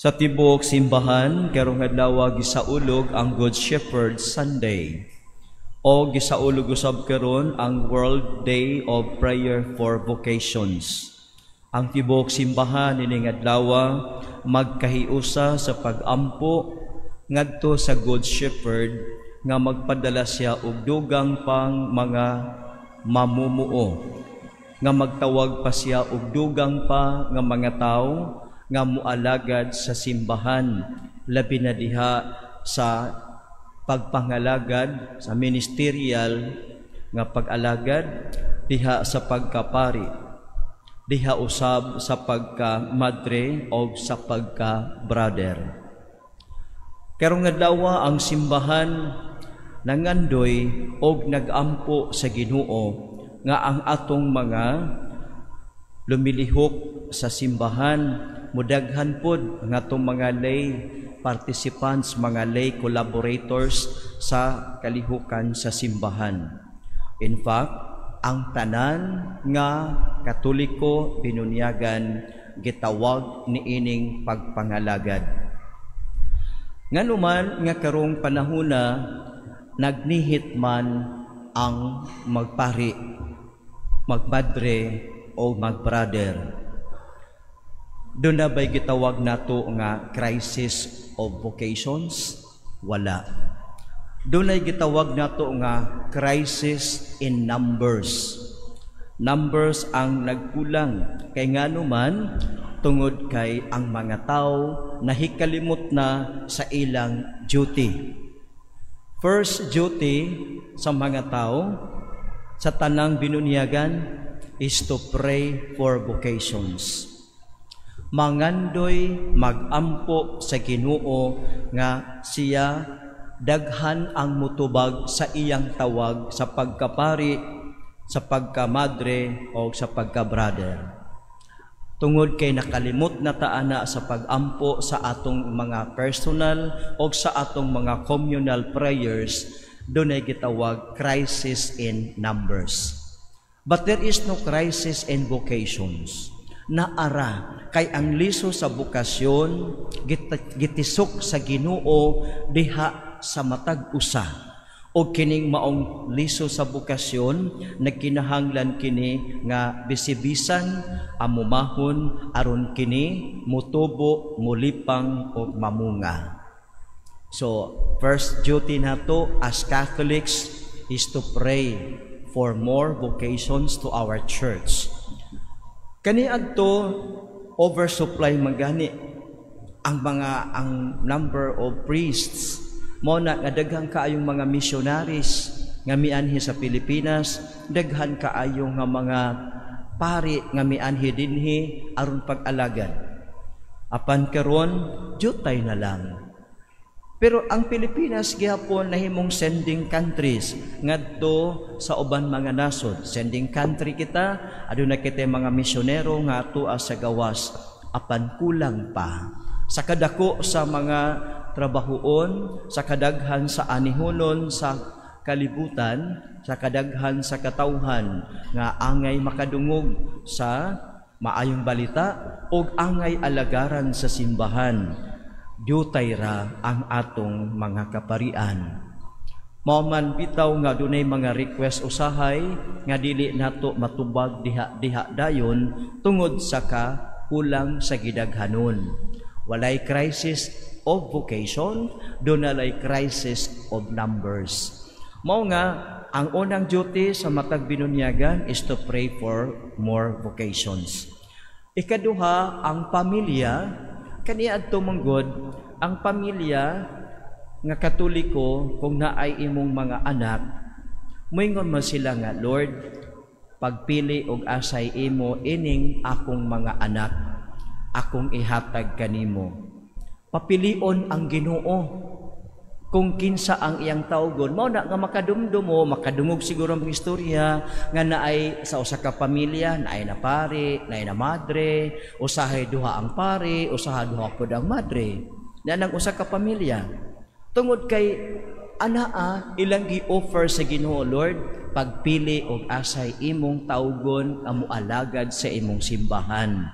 Sa tibok simbahan karong adlaw gisaulog ang Good Shepherd Sunday o gisaulog usab karon ang World Day of Prayer for Vocations. Ang tibok simbahan ining adlaw magkahiusa sa pag-ampo ngadto sa Good Shepherd nga magpadala siya og dugang pang mga mamumuo, nga magtawag pa siya og dugang pa nga mga tawo nga mualagad sa simbahan, labi na diha sa pagpangalagad sa ministerial nga pag-alagad, diha sa pagkapari, diha usab sa pagka-madre o sa pagka-brother. Karong adlaw ang simbahan nangandoy og nagampo sa Ginoo nga ang atong mga lumilihok sa simbahan mudaghan pod nga atong mga lay participants, mga lay collaborators sa kalihukan sa simbahan. In fact, ang tanan nga Katoliko binunyagan gitawag niining pagpangalagad. Nganuman nga karong panahona nagnihit man ang magpari, magmadre o magbrother. Doon na ba'y gitawag nato nga crisis of vocations? Wala. Doon ay gitawag nato nga crisis in numbers. Numbers ang nagkulang. Kay nga naman, tungod kay ang mga tao nahikalimot na sa ilang duty. First duty sa mga tao, sa tanang binunyagan, is to pray for vocations. Mangandoy magampo sa Ginoo nga siya daghan ang mutubag sa iyang tawag sa pagkapari, sa pagkamadre o sa pagkabrother. Tungod kay nakalimot na taana sa pagampo sa atong mga personal o sa atong mga communal prayers, doon ay gitawag crisis in numbers. But there is no crisis in vocations. Naara kay ang liso sa bukasyon gitisok sa Ginoo diha sa matag usa, o kining maong liso sa bukasyon nagkinahanglan kini nga bisibisan amumahon aron kini mutubo, mulipang o mamunga. So first duty nato as Catholics is to pray for more vocations to our church. Kaniadto oversupply magani ang number of priests mo na daghang kaayong mga missionaries nga mianhi sa Pilipinas, daghan kaayong nga mga pari nga mianhi dinhi aron pag-alagad. Apan karon jutay na lang. Pero ang Pilipinas gihapon nahimong sending countries ngadto sa uban mga nasod. Sending country kita, aduna kita mga misyonero nga atoa sa gawas, apan kulang pa. Sa kadako sa mga trabahoon, sa kadaghan sa anihonon sa kalibutan, sa kadaghan sa katawhan nga angay makadungog sa maayong balita o angay alagaran sa simbahan. Dutay ra ang atong mga kaparian. Mao man bitaw nga dunay mga request usahay nga dili nato matubag diha dayon tungod sa kulang sa gidaghanon. Walay crisis of vocation, dunay crisis of numbers. Mao nga ang unang duty sa matag binunyagan is to pray for more vocations. Ikaduha, ang pamilya. Kaniadto manggod ang pamilya nga Katoliko kung naay imong mga anak, moingon man sila nga, Lord, pagpili og asay imo ining akong mga anak, akong ihatag kanimo. Papilion ang Ginoo kung kinsa ang iyang tawgon. Mao na nga makadumdum mo, makadungog siguro ang istorya nga naay sa usa ka pamilya, naay na pari, naay na madre, usahay duha ang pari, usaha duha pod ang madre. Nanang usa ka pamilya. Tungod kay anaa ilang gi-offer sa Ginoo, Lord, pagpili og asay imong tawgon nga moalagad sa imong simbahan.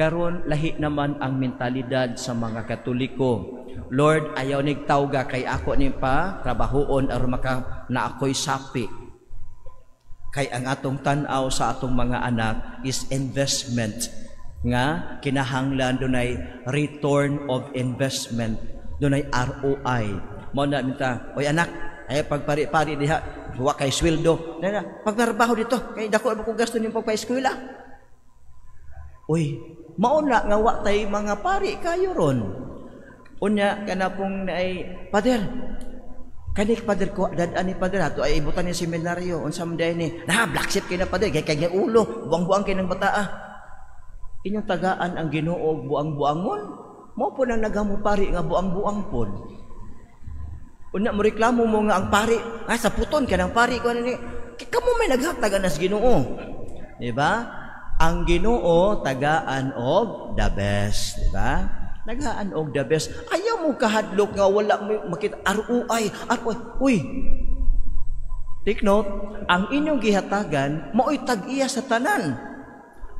Karon lahi naman ang mentalidad sa mga Katoliko. Lord, ayaw nig tawga kay ako ni pa trabahoon aron maka na ako'y sapi. Kay ang atong tan-aw sa atong mga anak is investment nga kinahanglan dunay return of investment, dunay ROI. Mao na minta, oy anak, ay pagpari-pari diha, wa kay sweldo. Na pagtrabaho dito, kay dako ba ko gasto ning pagpa-eskwela. Uy, mao na nga wa tay mga pari kayo ron. Unya kana pong naay pader. Kanik pader ko dadaan ni pader ato ay ibutan ni seminaryo unsa man day ni. Black sheep kay na pader kay kay ulo, buang-buang kay nang bataa. Inyong tagaan ang Ginoo buang-buangon. Mao po nang nagamo pari nga buang-buang pod. Unya mo reklamo mo nga ang pari, sa puton ka ng pari ko ni. Kamo may naghatag anas Ginoo. Di ba? Ang Ginoo tagaan og the best, di ba? Naghaan og the best. Ayaw mo kahadlok nga wala mo makita ROI. Uy. Take note, ang inyong gihatagan mao'y tag-iya sa tanan.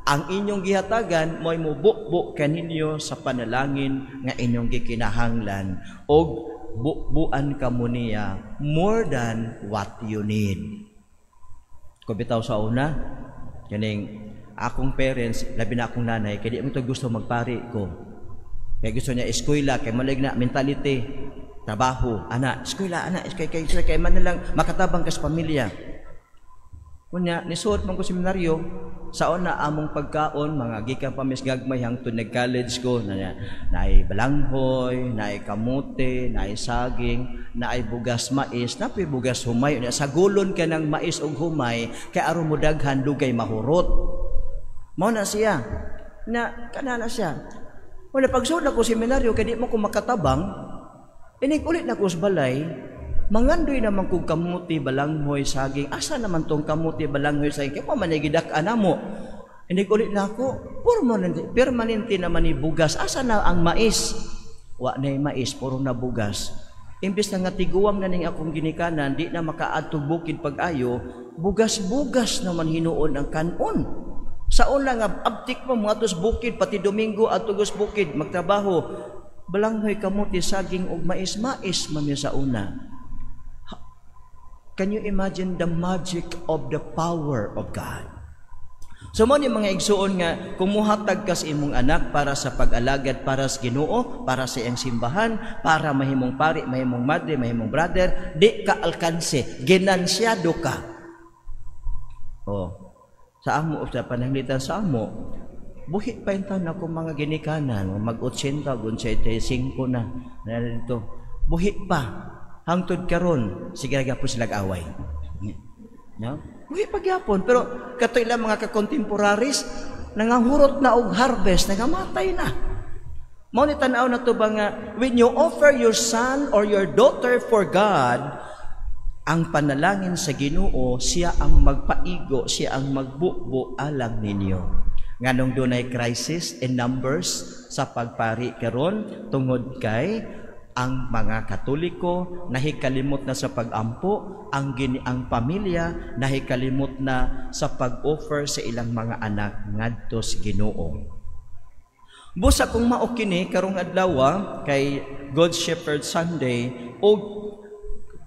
Ang inyong gihatagan mo'y mubukbuk kaninyo sa panalangin nga inyong gikinahanglan og bukbuan kamo niya more than what you need. Kung bitaw sa una, kaning akong parents, labi na akong nanay, kaya di mo ito gusto magpari ko. Kaya gusto niya eskwela, kay malig na mentality, trabaho, anak, eskwela, anak, kay man lang makatabang ka sa pamilya. Kunya, nisuot man ko seminaryo, saon na among pagkaon, mga gikan pa mis gagmay hangtod nag-college ko, naay balanghoy, naay kamote, naay saging, naay bugas mais, napoy bugas humay, sa gulon ka ng mais o humay, kay aron mo daghan dugay mahurot. Mao na siya, kanana siya. Wala pagsuod na ko seminaryo, kaya di mo ko makatabang, inig ulit na ko sa balay, mangandoy naman kong kamuti, balanghoy, saging, asa naman tong kamuti, balanghoy, saging, kaya pa manigidak-an mo. Inig ulit na ako, permanente naman ni bugas, asa na ang mais? Wa na yung mais, puro na bugas. Imbis na nga tiguwang na ning akong ginikanan, di na makaadtog bukid pag-ayo, bugas-bugas naman hinuon ang kanon. Sa una nga, abtik mo mga tos bukid, pati Domingo at tugos bukid, magtrabaho. Balanghoy, kamuti, saging, ug mais man sa una. Can you imagine the magic of the power of God? So mo ni mga igsuon nga, kung muhatag ka sa imong anak para sa pag-alagad, para sa Ginoo, para sa iyang simbahan, para mahimong pari, mahimong madre, mahimong brother, di ka alkanse, ginansyado ka. Sa amo, sa pananglitan sa amo, buhit pa yung taon ako mga ginikanan, mag-80, 85 na dito. Buhit pa, hangtod karon, sige po sila away. No? Buhit pa gyapon, pero katoy lang mga ka-contemporaries, nangahurot na og harvest, nangamatay na. Mao ni tan-aw na to ba nga, when you offer your son or your daughter for God, ang panalangin sa Ginoo, siya ang magpaigo, siya ang magbukbo alang ninyo. Nganong dunay crisis in numbers sa pagpari karon tungod kay ang mga Katoliko nahikalimot na sa pag-ampo, ang pamilya nahikalimot na sa pag-offer sa ilang mga anak ngadto sa Ginoo. Busa kung mao kini karong adlaw kay Good Shepherd Sunday o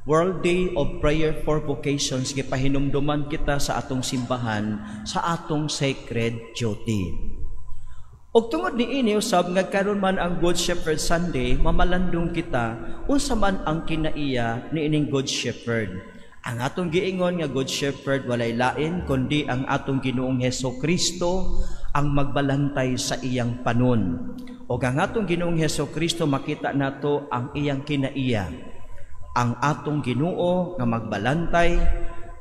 World Day of Prayer for Vocations, gipahinumduman kita sa atong simbahan, sa atong sacred duty. Og tungod niini usab nga karon man ang Good Shepherd Sunday, mamalandong kita unsa man ang kinaiya niining Good Shepherd. Ang atong giingon nga Good Shepherd walay lain kundi ang atong Ginoong Hesukristo ang magbalantay sa iyang panon. Og ang atong Ginoong Hesukristo makita nato ang iyang kinaiya. Ang atong Ginoo nga magbalantay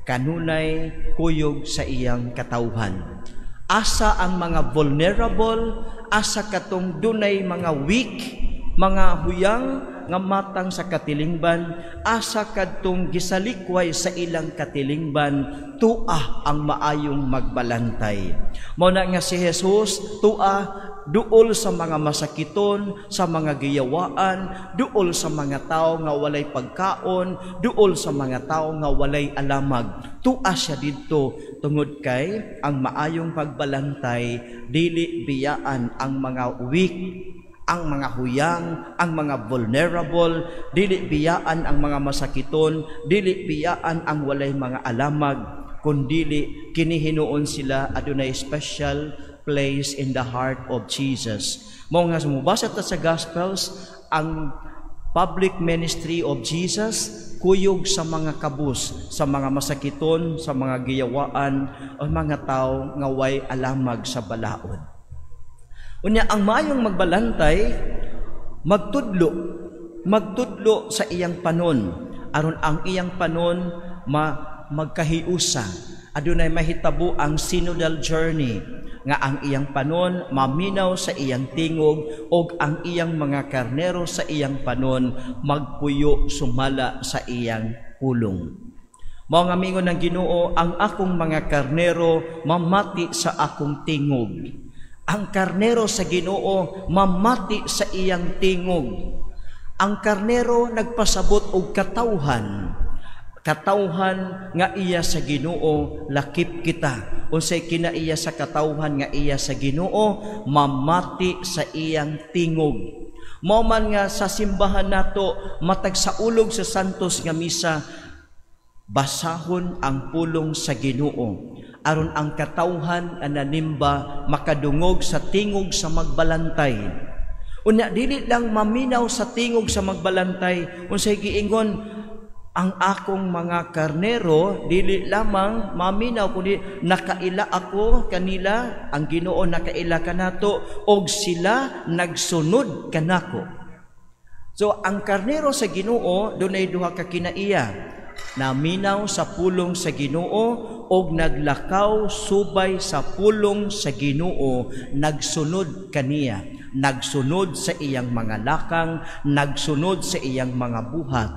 kanunay kuyog sa iyang katawhan. Asa ang mga vulnerable, asa katong dunay mga weak, mga huyang nga matang sa katilingban, asa kadtong gisalikway sa ilang katilingban, tuah ang maayong magbalantay. Mao na nga si Jesus, tuah duol sa mga masakiton, sa mga giyawaan, duol sa mga tao nga walay pagkaon, duol sa mga tao nga walay alamag. Tua siya didto tungod kay ang maayong pagbalantay dili biyaan ang mga weak, ang mga huyang, ang mga vulnerable, dili biyaan ang mga masakiton, dili biyaan ang walay mga alamag, kundili kini hinuon sila adunay special place in the heart of Jesus. Mao nga sumubasa ta sa Gospels, ang public ministry of Jesus kuyog sa mga kabus, sa mga masakiton, sa mga giyawaan, o mga tao nga way alamag sa balaod. Unya ang maayong magbalantay magtudlo sa iyang panon, aron ang iyang panon magkahiusa. Adunay mahitabo ang synodal journey nga ang iyang panon maminaw sa iyang tingog og ang iyang mga karnero sa iyang panon magpuyo sumala sa iyang pulong. Mao nga mingon ng Ginoo, ang akong mga karnero mamati sa akong tingog. Ang karnero sa Ginoo mamati sa iyang tingog. Ang karnero nagpasabot og katawhan nga iya sa Ginoo lakip kita. Unsay kinaiya sa katawhan nga iya sa Ginoo mamati sa iyang tingog. Mao man nga sa simbahan nato matag sa ulog sa santos nga misa, basahon ang pulong sa Ginoo aron ang katawhan ananimba makadungog sa tingog sa magbalantay. Unya dili lang maminaw sa tingog sa magbalantay, unsay giingon, ang akong mga karnero dili lamang maminaw kundi nakaila ako kanila, ang Ginoo nakaila kanato og sila nagsunod kanako. So ang karnero sa Ginoo dunay duha ka kinaiya, naminaw sa pulong sa Ginoo og naglakaw subay sa pulong sa Ginoo, nagsunod kaniya, nagsunod sa iyang mga lakang, nagsunod sa iyang mga buhat.